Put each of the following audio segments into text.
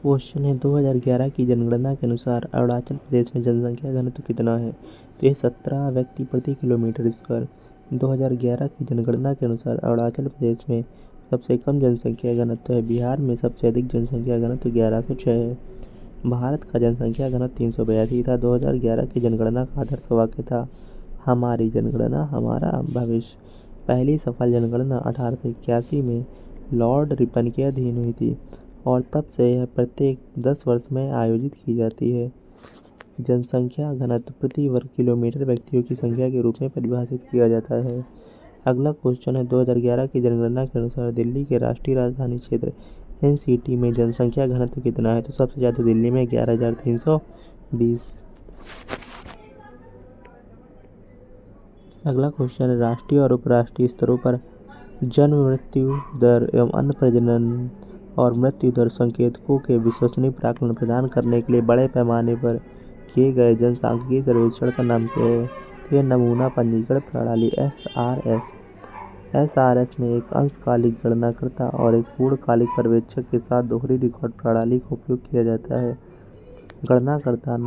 Question है 2011 की जनगणना के अनुसार अरुणाचल प्रदेश में जनसंख्या घनत्व कितना है? तो ये 17 व्यक्ति प्रति किलोमीटर स्क्वायर। 2011 की जनगणना के अनुसार अरुणाचल प्रदेश में सबसे कम जनसंख्या घनत्व है। बिहार में सबसे अधिक जनसंख्या घनत्व 1106 है। भारत का जनसंख्या घनत्व 382 था। 2011 की जनगणना का आदर्श वाक्य था, हमारी जनगणना हमारा भविष्य। पहली सफल जनगणना 1881 में लॉर्ड रिपन के अधीन हुई थी और तब से यह प्रत्येक 10 वर्ष में आयोजित की जाती है। जनसंख्या घनत्व प्रति वर्ग किलोमीटर व्यक्तियों की संख्या के रूप में परिभाषित किया जाता है। अगला क्वेश्चन है 2011 की जनगणना के अनुसार दिल्ली के राष्ट्रीय राजधानी क्षेत्र एनसीटी में जनसंख्या घनत्व कितना है? तो सबसे ज़्यादा दिल्ली में 11,320। अगला क्वेश्चन है राष्ट्रीय और उपराष्ट्रीय स्तरों पर जन्म मृत्यु दर एवं अन्य प्रजनन और मृत्यु दर संकेतकों के विश्वसनीय प्राकलन प्रदान करने के लिए बड़े पैमाने पर किए गए जनसांख्यिकीय सर्वेक्षण का नाम क्या है? तो यह नमूना पंजीकरण प्रणाली SRS में एक अंशकालिक गणनाकर्ता और एक पूर्णकालिक पर्यवेक्षक के साथ दोहरी रिकॉर्ड प्रणाली का उपयोग किया जाता है। गणनाकर्ता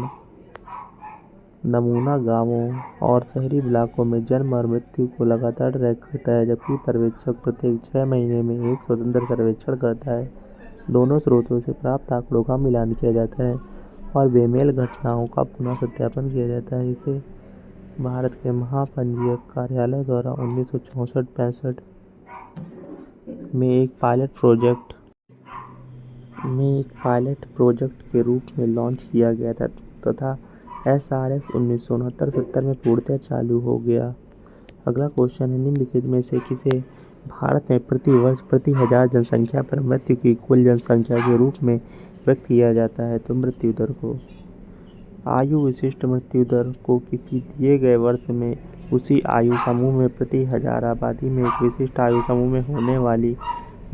नमूना गांवों और शहरी इलाकों में जन्म और मृत्यु को लगातार ट्रैक करता है, जबकि पर्यवेक्षक प्रत्येक 6 महीने में एक स्वतंत्र सर्वेक्षण करता है। दोनों स्रोतों से प्राप्त आंकड़ों का मिलान किया जाता है और बेमेल घटनाओं का पुनः सत्यापन किया जाता है। इसे भारत के महापंजीयक कार्यालय द्वारा 1964-65 में एक पायलट प्रोजेक्ट के रूप में लॉन्च किया गया था तथा SRS 1969-70 में पूर्णतः चालू हो गया। अगला क्वेश्चन है निम्नलिखित में से किसे भारत में प्रति वर्ष प्रति हजार जनसंख्या पर मृत्यु की कुल जनसंख्या के रूप में व्यक्त किया जाता है? तो मृत्यु दर को। आयु विशिष्ट मृत्यु दर को किसी दिए गए वर्ष में उसी आयु समूह में प्रति हजार आबादी में एक विशिष्ट आयु समूह में होने वाली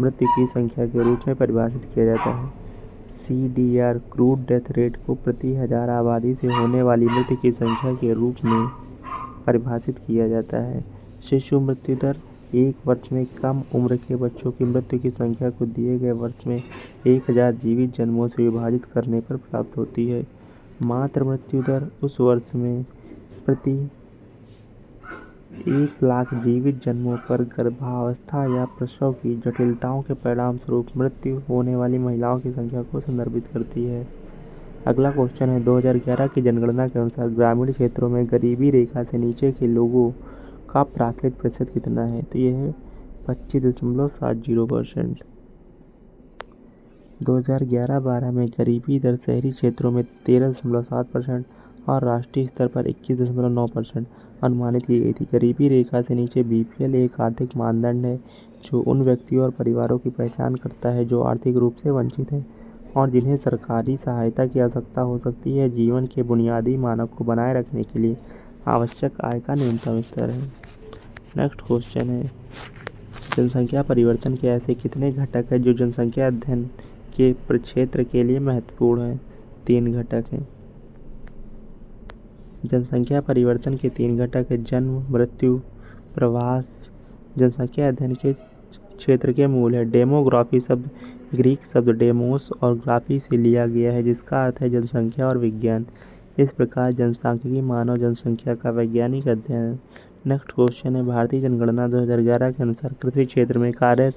मृत्यु की संख्या के रूप में परिभाषित किया जाता है। CDR क्रूड डेथ रेट को प्रति हजार आबादी से होने वाली मृत्यु की संख्या के रूप में परिभाषित किया जाता है। शिशु मृत्यु दर एक वर्ष में कम उम्र के बच्चों की मृत्यु की संख्या को दिए गए वर्ष में 1000 जीवित जन्मों से विभाजित करने पर प्राप्त होती है। मातृ मृत्यु दर उस वर्ष में प्रति 1 लाख जीवित जन्मों पर गर्भावस्था या प्रसव की जटिलताओं के परिणाम स्वरूप मृत्यु होने वाली महिलाओं की संख्या को संदर्भित करती है। अगला क्वेश्चन है 2011 की जनगणना के अनुसार ग्रामीण क्षेत्रों में गरीबी रेखा से नीचे के लोगों का प्राथमिक प्रतिशत कितना है? तो यह है 25.70%। 2011-12 में गरीबी दर शहरी क्षेत्रों में 13.7% और राष्ट्रीय स्तर पर 21.9% अनुमानित की गई थी। गरीबी रेखा से नीचे BPL एक आर्थिक मानदंड है जो उन व्यक्तियों और परिवारों की पहचान करता है जो आर्थिक रूप से वंचित हैं और जिन्हें सरकारी सहायता की आवश्यकता हो सकती है। जीवन के बुनियादी मानक को बनाए रखने के लिए आवश्यक आय का न्यूनतम स्तर है। नेक्स्ट क्वेश्चन है जनसंख्या परिवर्तन के ऐसे कितने घटक हैं जो जनसंख्या अध्ययन के क्षेत्र के लिए महत्वपूर्ण हैं? 3 घटक हैं। जनसंख्या परिवर्तन के 3 घटक हैं जन्म, मृत्यु, प्रवास। जनसंख्या अध्ययन के क्षेत्र के मूल है। डेमोग्राफी शब्द ग्रीक शब्द डेमोस और ग्राफी से लिया गया है जिसका अर्थ है जनसंख्या और विज्ञान। इस प्रकार जनसांख्यिकी मानव जनसंख्या का वैज्ञानिक अध्ययन है। नेक्स्ट क्वेश्चन है भारतीय जनगणना 2011 के अनुसार कृषि क्षेत्र में कार्यरत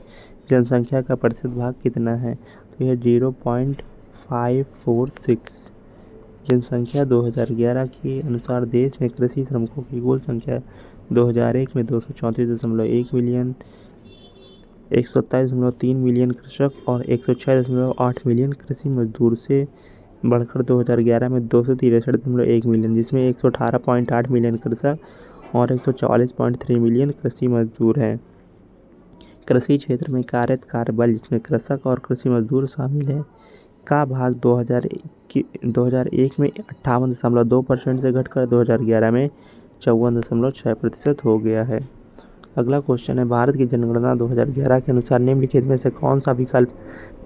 जनसंख्या का प्रतिशत भाग कितना है? तो यह 0.546। जनसंख्या 2011 के अनुसार देश में कृषि श्रमिकों की कुल संख्या 2001 में 234.1 मिलियन, 127.3 मिलियन कृषक और 106.8 मिलियन कृषि मजदूर से बढ़कर 2011 में 263.1 मिलियन, जिसमें 118.8 मिलियन कृषक और 144.3 मिलियन कृषि मजदूर हैं। कृषि क्षेत्र में कार्यरत कार्यबल जिसमें कृषक और कृषि मजदूर शामिल हैं का भाग 2001 में 58.2% से घटकर 2011 में 54.6% हो गया है। अगला क्वेश्चन है भारत की जनगणना 2011 के अनुसार निम्नलिखित में से कौन सा विकल्प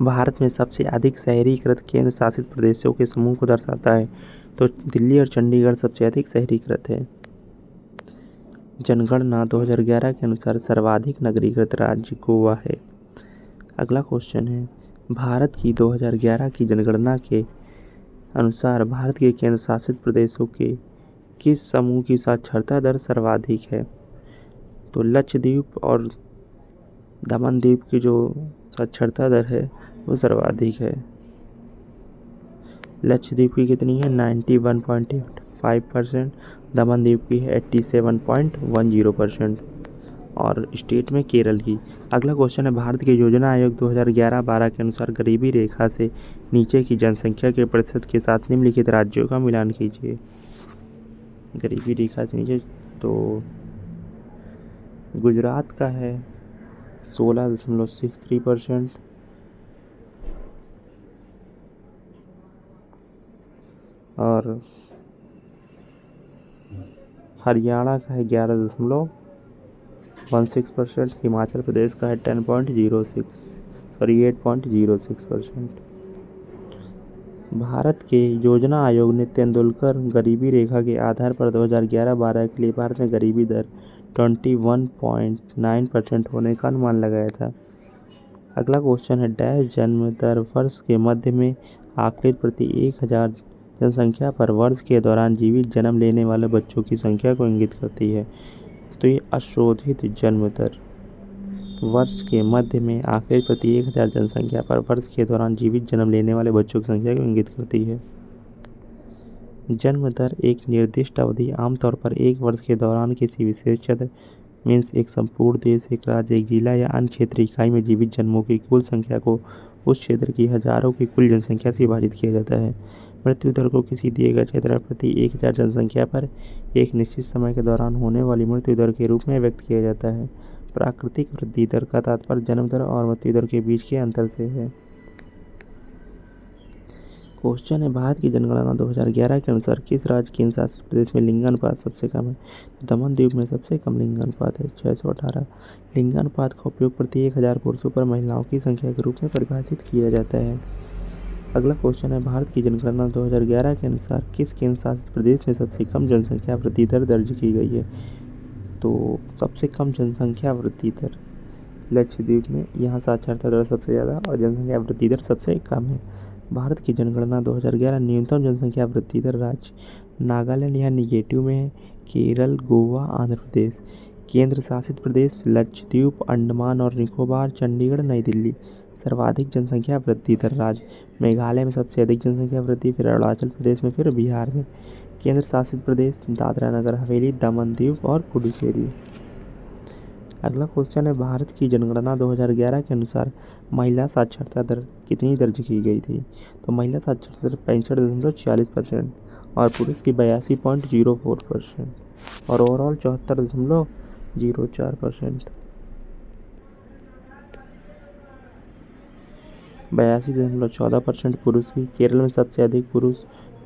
भारत में सबसे अधिक शहरीकृत केंद्र शासित प्रदेशों के समूह को दर्शाता है? तो दिल्ली और चंडीगढ़ सबसे अधिक शहरीकृत है। जनगणना 2011 के अनुसार सर्वाधिक नगरीकृत राज्य गोवा है। अगला क्वेश्चन है भारत की 2011 की जनगणना के अनुसार भारत के केंद्र शासित प्रदेशों के किस समूह की साक्षरता दर सर्वाधिक है? तो लक्षद्वीप और दमन द्वीप की जो साक्षरता दर है वो सर्वाधिक है। लक्षद्वीप की कितनी है? 91.85%। दमन द्वीप की है 87.10%। और स्टेट में केरल की। अगला क्वेश्चन है, भारत के योजना आयोग 2011-12 के अनुसार गरीबी रेखा से नीचे की जनसंख्या के प्रतिशत के साथ निम्नलिखित राज्यों का मिलान कीजिए। गरीबी रेखा से नीचे तो गुजरात का है 16.63%। और हरियाणा का है 11.16%। हिमाचल प्रदेश का है 8.06%। भारत के योजना आयोग ने तेंदुलकर गरीबी रेखा के आधार पर 2011-12 के लिए भारत में गरीबी दर 21.9% होने का अनुमान लगाया था। अगला क्वेश्चन है, डैश जन्म दर वर्ष के मध्य में आकलित प्रति 1000 जनसंख्या पर वर्ष के दौरान जीवित जन्म लेने वाले बच्चों की संख्या को इंगित करती है। तो ये अशोधित जन्म दर वर्ष के मध्य में आकलित प्रति 1000 जनसंख्या पर वर्ष के दौरान जीवित जन्म लेने वाले बच्चों की संख्या को इंगित करती है। जन्म दर एक निर्दिष्ट अवधि, आमतौर पर एक वर्ष के दौरान किसी विशेष क्षेत्र मीन्स एक संपूर्ण देश, एक राज्य, एक जिला या अन्य क्षेत्रीय इकाई में जीवित जन्मों की कुल संख्या को उस क्षेत्र की हजारों की कुल जनसंख्या से विभाजित किया जाता है। मृत्यु दर को किसी दिए गए क्षेत्र प्रति 1000 जनसंख्या पर एक निश्चित समय के दौरान होने वाली मृत्यु दर के रूप में व्यक्त किया जाता है। प्राकृतिक वृद्धि दर का तात्पर्य जन्म दर और मृत्यु दर के बीच के अंतर से है। क्वेश्चन है, भारत की जनगणना 2011 के अनुसार किस राज्य केंद्र शासित प्रदेश में लिंगानुपात सबसे कम है? दमन द्वीप में सबसे कम लिंगानुपात है 618। लिंगानुपात का उपयोग प्रति 1000 पुरुषों पर महिलाओं की संख्या के रूप में परिभाषित किया जाता है। अगला क्वेश्चन है, भारत की जनगणना 2011 के अनुसार किस केंद्र शासित प्रदेश में सबसे कम जनसंख्या वृद्धि दर दर्ज की गई है? तो सबसे कम जनसंख्या वृद्धि दर लक्षद्वीप में, यहाँ साक्षरता दर सबसे ज़्यादा और जनसंख्या वृद्धि दर सबसे कम है। भारत की जनगणना 2011 न्यूनतम जनसंख्या वृद्धि दर राज्य नागालैंड या निगेटिव में है, केरल, गोवा, आंध्र प्रदेश। केंद्र शासित प्रदेश लक्षद्वीप, अंडमान और निकोबार, चंडीगढ़, नई दिल्ली। सर्वाधिक जनसंख्या वृद्धि दर राज्य मेघालय में सबसे अधिक जनसंख्या वृद्धि, फिर अरुणाचल प्रदेश में, फिर बिहार में। केंद्र शासित प्रदेश दादरा नगर हवेली, दमन दीव और पुडुचेरी। अगला क्वेश्चन है, भारत की जनगणना 2011 के अनुसार महिला साक्षरता दर कितनी दर्ज की गई थी? तो महिला साक्षरता दर 65.46% और पुरुष की 82.04% और ओवरऑल 74.04%। 82.14% पुरुष की। केरल में सबसे अधिक पुरुष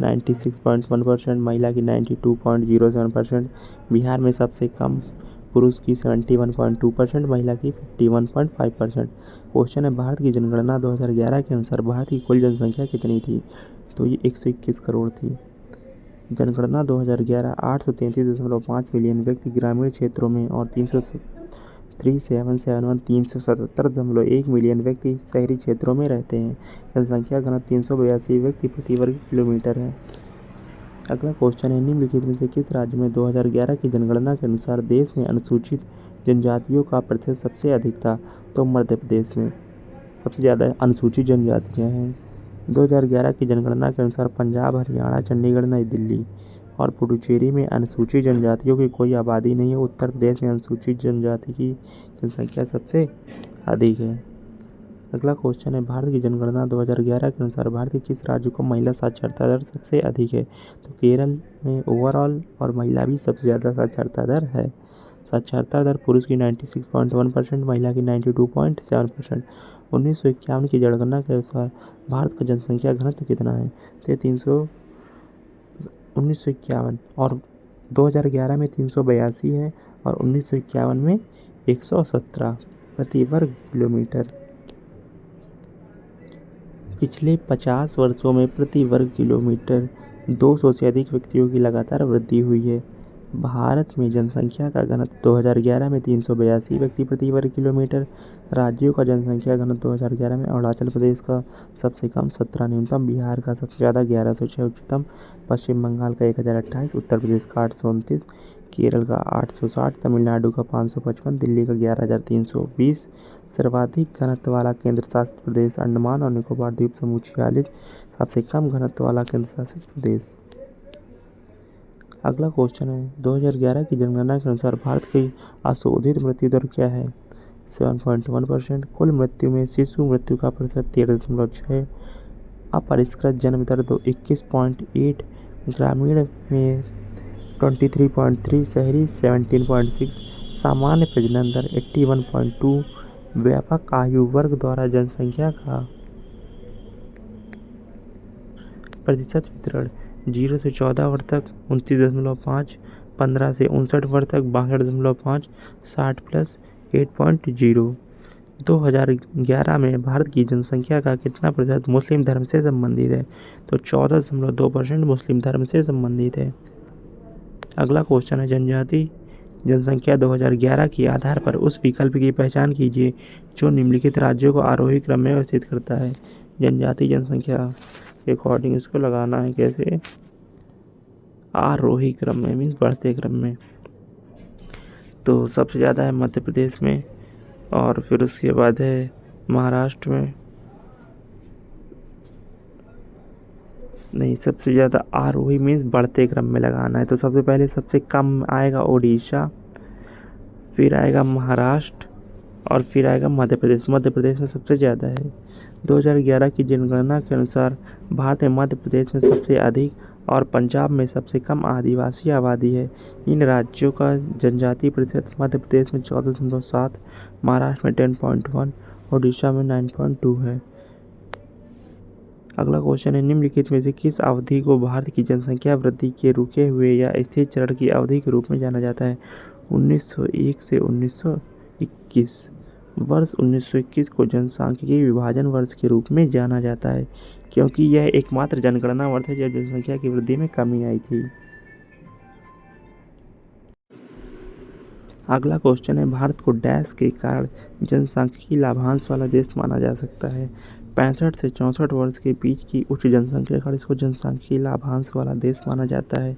96.1%, महिला की 92.07%। बिहार में सबसे कम पुरुष की 71.2%, महिला की 51.5%। क्वेश्चन है, भारत की जनगणना 2011 के अनुसार भारत की कुल जनसंख्या कितनी थी? तो ये 121 करोड़ थी। जनगणना 2011 833.5 मिलियन व्यक्ति ग्रामीण क्षेत्रों में और 377.1 मिलियन व्यक्ति शहरी क्षेत्रों में रहते हैं। जनसंख्या घनत्व 382 व्यक्ति प्रति वर्ग किलोमीटर है। अगला क्वेश्चन है, निम्नलिखित में से किस राज्य में 2011 की जनगणना के अनुसार देश में अनुसूचित जनजातियों का प्रतिशत सबसे अधिक था? तो मध्य प्रदेश में सबसे ज़्यादा अनुसूचित जनजातियाँ हैं। 2011 की जनगणना के अनुसार पंजाब, हरियाणा, चंडीगढ़, नई दिल्ली और पुडुचेरी में अनुसूचित जनजातियों की कोई आबादी नहीं है। उत्तर प्रदेश में अनुसूचित जनजाति की जनसंख्या सबसे अधिक है। अगला क्वेश्चन है, भारत की जनगणना 2011 के अनुसार भारत के किस राज्य को महिला साक्षरता दर सबसे अधिक है? तो केरल में ओवरऑल और महिला भी सबसे ज़्यादा साक्षरता दर है। साक्षरता दर पुरुष की 96.1%, महिला की 92.7%। 1951 की जनगणना के अनुसार भारत का जनसंख्या घनत्व कितना है? तो 1951 और 2011 में 382 है और 1951 में 117 प्रति वर्ग किलोमीटर। पिछले 50 वर्षों में प्रति वर्ग किलोमीटर 200 से अधिक व्यक्तियों की लगातार वृद्धि हुई है। भारत में जनसंख्या का घनत्व 2011 में 382 व्यक्ति प्रति वर्ग किलोमीटर। राज्यों का जनसंख्या घनत्व 2011 में अरुणाचल प्रदेश का सबसे कम 17 न्यूनतम, बिहार का सबसे ज़्यादा 1106 उच्चतम, पश्चिम बंगाल का 1028, उत्तर प्रदेश का 829, केरल का 860, तमिलनाडु का 555, दिल्ली का 11,320। सर्वाधिक घनत्व वाला केंद्र शासित प्रदेश अंडमान और निकोबार द्वीप समूह 46। सबसे कम घनत्व वाला केंद्र शासित प्रदेश। अगला क्वेश्चन है 2011 की जनगणना के अनुसार भारत की अशोधित मृत्यु दर क्या है? 7.1%। कुल मृत्यु में शिशु मृत्यु का प्रतिशत 13.6, अपरिष्कृत जन्म दर 21.8, ग्रामीण में 23.3, शहरी 17.6, सामान्य प्रजनन दर 81.2, व्यापक आयु वर्ग द्वारा जनसंख्या का प्रतिशत वितरण 0 से 14 वर्ष तक 29.5, 15 से 59 वर्ष तक 62.5, 60+ 8.0। 2011 में भारत की जनसंख्या का कितना प्रतिशत मुस्लिम धर्म से संबंधित है? तो 14.2% मुस्लिम धर्म से संबंधित है। अगला क्वेश्चन है जनजाति जनसंख्या 2011 के आधार पर उस विकल्प की पहचान कीजिए जो निम्नलिखित राज्यों को आरोही क्रम में व्यवस्थित करता है। जनजाति जनसंख्या के अकॉर्डिंग इसको लगाना है कैसे? आरोही क्रम में, मीन्स बढ़ते क्रम में। तो सबसे ज़्यादा है मध्य प्रदेश में, और फिर उसके बाद है महाराष्ट्र में, नहीं, सबसे ज़्यादा आरोही मीन्स बढ़ते क्रम में लगाना है। तो सबसे पहले सबसे कम आएगा उड़ीसा, फिर आएगा महाराष्ट्र, और फिर आएगा मध्य प्रदेश। मध्य प्रदेश में सबसे ज़्यादा है। 2011 की जनगणना के अनुसार भारत में मध्य प्रदेश में सबसे अधिक और पंजाब में सबसे कम आदिवासी आबादी है। इन राज्यों का जनजातीय प्रतिशत मध्य प्रदेश में 14.7, महाराष्ट्र में 10.1, उड़ीसा में 9.2 है। अगला क्वेश्चन है निम्नलिखित में से किस अवधि को भारत की जनसंख्या वृद्धि के रुके हुए या स्थिर चरण की अवधि के रूप में जाना जाता है? 1901 से 1921। वर्ष 1921 को जनसांख्यिकीय विभाजन वर्ष के रूप में जाना जाता है क्योंकि यह एकमात्र जनगणना वर्ष है जब जनसंख्या की वृद्धि में कमी आई थी। अगला क्वेश्चन है भारत को डैश के कारण जनसांख्यिकीय लाभांश वाला देश माना जा सकता है? 65 से 64 वर्ष के बीच की उच्च जनसंख्या का इसको जनसांख्यिकीय लाभांश वाला देश माना जाता है।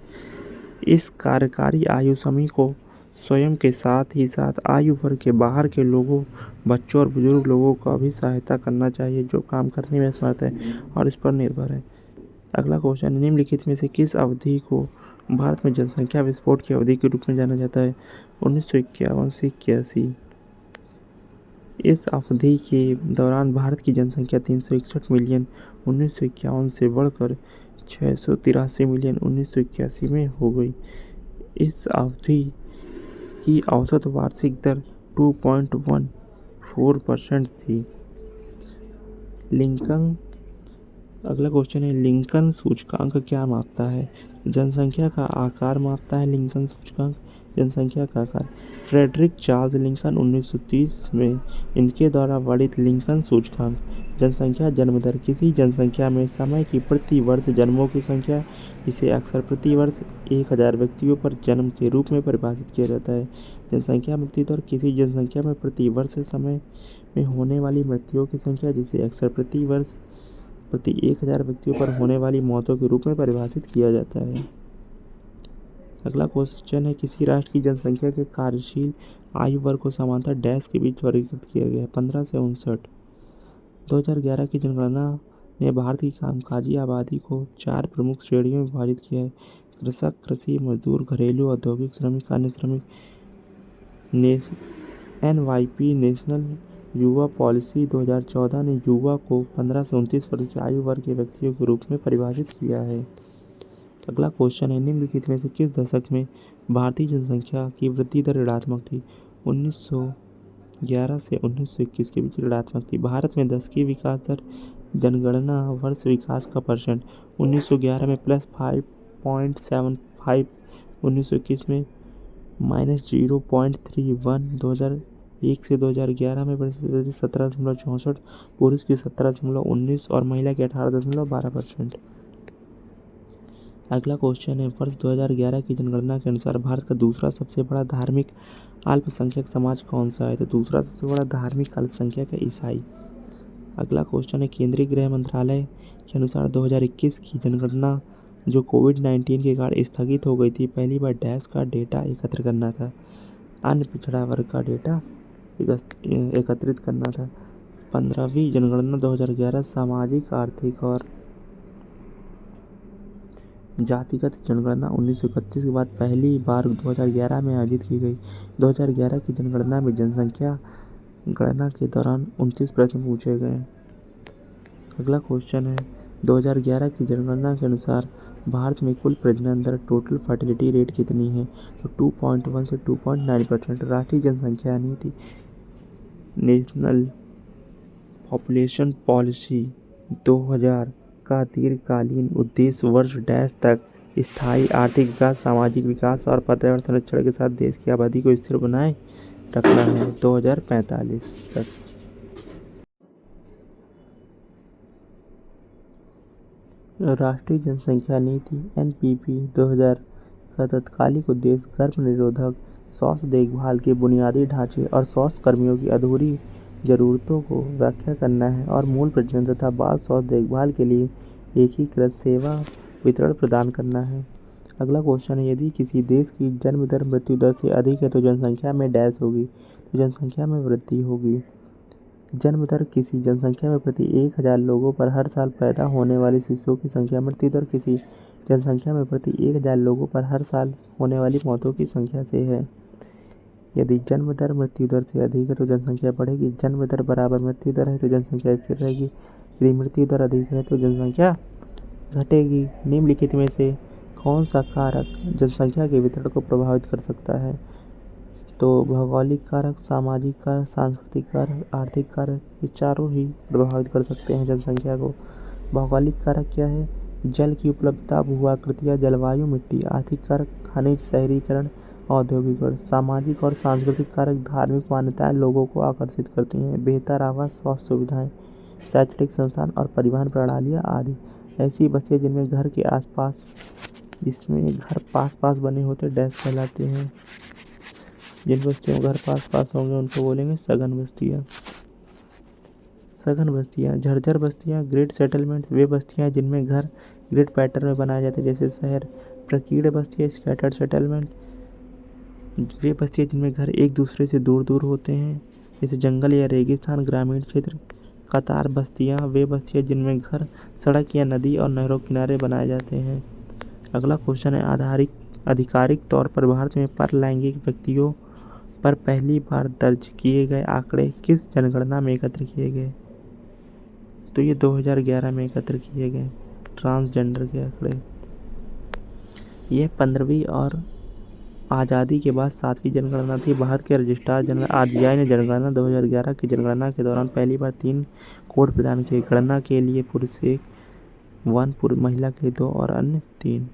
इस कार्यकारी आयु समूह को स्वयं के साथ ही साथ आयु वर्ग के बाहर के लोगों, बच्चों और बुजुर्ग लोगों का भी सहायता करना चाहिए जो काम करने में असमर्थ है और इस पर निर्भर है। अगला क्वेश्चन निम्नलिखित में से किस अवधि को भारत में जनसंख्या विस्फोट की अवधि के रूप में जाना जाता है? 1951 से 81। इस अवधि के दौरान भारत की जनसंख्या 361 मिलियन 1951 से बढ़कर 683 मिलियन 1981 में हो गई। इस अवधि की औसत वार्षिक दर 2.14% थी। अगला क्वेश्चन है लिंकन सूचकांक क्या मापता है? जनसंख्या का आकार मापता है लिंकन सूचकांक। जनसंख्या का आकार फ्रेडरिक चार्ल्स लिंकन 1930 में इनके द्वारा वर्णित लिंकन सूचकांक जनसंख्या जन्म दर किसी जनसंख्या में समय की प्रति वर्ष जन्मों की संख्या, इसे अक्सर प्रति वर्ष 1000 व्यक्तियों पर जन्म के रूप में परिभाषित किया जाता है। जनसंख्या मृत्यु दर किसी जनसंख्या में प्रति वर्ष समय में होने वाली मृत्युओं की संख्या, जिसे अक्सर प्रति वर्ष प्रति 1000 व्यक्तियों पर होने वाली मौतों के रूप में परिभाषित किया जाता है। अगला क्वेश्चन है किसी राष्ट्र की जनसंख्या के कार्यशील आयु वर्ग को समांतर डैश के बीच वर्गीकृत किया गया है? 15 से 59। 2011 की जनगणना ने भारत की कामकाजी आबादी को 4 प्रमुख श्रेणियों में विभाजित किया है: कृषक, कृषि मजदूर, घरेलू, औद्योगिक श्रमिक, अन्य श्रमिक। NYP नेशनल युवा पॉलिसी 2014 ने युवा को 15 से 29 वर्ष की आयु वर्ग के व्यक्तियों के रूप में परिभाषित किया है। अगला क्वेश्चन है निम्नलिखित में से किस दशक में भारतीय जनसंख्या की वृद्धि दर ऋणात्मक थी? 1911 से 1921 के बीच ऋणात्मक थी। भारत में 10 की विकास दर जनगणना वर्ष विकास का परसेंट 1911 में +5.75, 1921 में -0.31, 2001 से 2011 में 17.64, पुरुष की 17.19 और महिला की 18.12%। अगला क्वेश्चन है, वर्ष 2011 की जनगणना के अनुसार भारत का दूसरा सबसे बड़ा धार्मिक अल्पसंख्यक समाज कौन सा है? तो दूसरा सबसे बड़ा धार्मिक अल्पसंख्यक है ईसाई। अगला क्वेश्चन है, केंद्रीय गृह मंत्रालय के अनुसार 2021 की जनगणना जो कोविड-19 के कारण स्थगित हो गई थी, पहली बार डैश का डेटा एकत्र करना था। अन्य पिछड़ा वर्ग का डेटा एकत्रित करना था। 15वीं जनगणना 2011 सामाजिक, आर्थिक और जातिगत जनगणना 1931 के बाद पहली बार 2011 में आयोजित की गई। 2011 की जनगणना में जनसंख्या गणना के दौरान 29 प्रश्न पूछे गए। अगला क्वेश्चन है, 2011 की जनगणना के अनुसार भारत में कुल प्रजनन दर टोटल फर्टिलिटी रेट कितनी है? तो 2.1 से 2.9%। राष्ट्रीय जनसंख्या नीति नेशनल पॉपुलेशन पॉलिसी 2000 का दीर्घकालीन उद्देश्य वर्ष डैश तक स्थायी आर्थिक विकास, सामाजिक विकास और पर्यावरण संरक्षण के साथ देश की आबादी को स्थिर बनाए रखना है 2045 तक। राष्ट्रीय जनसंख्या नीति एनपीपी 2000 का तत्कालिक उद्देश्य गर्भ निरोधक, स्वास्थ्य देखभाल के बुनियादी ढांचे और स्वास्थ्य कर्मियों की अधूरी जरूरतों को व्याख्या करना है और मूल प्रजनन तथा बाल स्वास्थ्य देखभाल के लिए एकीकृत सेवा वितरण प्रदान करना है। अगला क्वेश्चन है, यदि किसी देश की जन्म दर मृत्यु दर से अधिक है तो जनसंख्या में डैश होगी? तो जनसंख्या में वृद्धि होगी। जन्म दर किसी जनसंख्या में प्रति 1000 लोगों पर हर साल पैदा होने वाले शिशुओं की संख्या, मृत्यु दर किसी जनसंख्या में प्रति 1000 लोगों पर हर साल होने वाली मौतों की संख्या से है। यदि जन्म दर मृत्यु दर से अधिक है तो जनसंख्या बढ़ेगी। जन्म दर बराबर मृत्यु दर है तो जनसंख्या स्थिर रहेगी। यदि मृत्यु दर अधिक है तो जनसंख्या घटेगी। निम्नलिखित में से कौन सा कारक जनसंख्या के वितरण को प्रभावित कर सकता है? तो भौगोलिक कारक, सामाजिक कारक, सांस्कृतिक कारक, आर्थिक कारक, ये चारों ही प्रभावित कर सकते हैं जनसंख्या को। भौगोलिक कारक क्या है? जल की उपलब्धता, भू-आकृतियाँ, जलवायु, मिट्टी। आर्थिक कारक खनिज, शहरीकरण, औद्योगिकरण। सामाजिक और सांस्कृतिक कारक धार्मिक मान्यताएं लोगों को आकर्षित करती हैं। बेहतर आवास, स्वास्थ्य सुविधाएं, शैक्षणिक संस्थान और परिवहन प्रणालियाँ आदि। ऐसी बस्तियाँ जिनमें घर पास पास बने होते डैश कहलाते हैं। जिन बस्तियों में घर पास पास होंगे उनको बोलेंगे सघन बस्तियाँ। सघन बस्तियाँ, झरझर बस्तियाँ, ग्रिड सेटलमेंट्स, वे बस्तियाँ जिनमें घर ग्रिड पैटर्न में बनाए जाते हैं जैसे शहर। प्रकीर्ण बस्तियाँ, स्कैटर्ड सेटलमेंट, वे बस्तियाँ जिनमें घर एक दूसरे से दूर दूर होते हैं जैसे जंगल या रेगिस्तान। ग्रामीण क्षेत्र। कतार बस्तियाँ, वे बस्तियाँ जिनमें घर सड़क या नदी और नहरों के किनारे बनाए जाते हैं। अगला क्वेश्चन है, आधिकारिक तौर पर भारत में परलैंगिक व्यक्तियों पर पहली बार दर्ज किए गए आंकड़े किस जनगणना में एकत्र किए गए? तो ये 2011 में एकत्र किए गए ट्रांसजेंडर के आंकड़े। यह 15वीं और आज़ादी के बाद 7वीं जनगणना थी। भारत के रजिस्ट्रार जनरल आरजीआई ने जनगणना 2011 की जनगणना के दौरान पहली बार 3 कोड प्रदान किए। गणना के लिए पुरुष 1, महिला के लिए 2 और अन्य 3।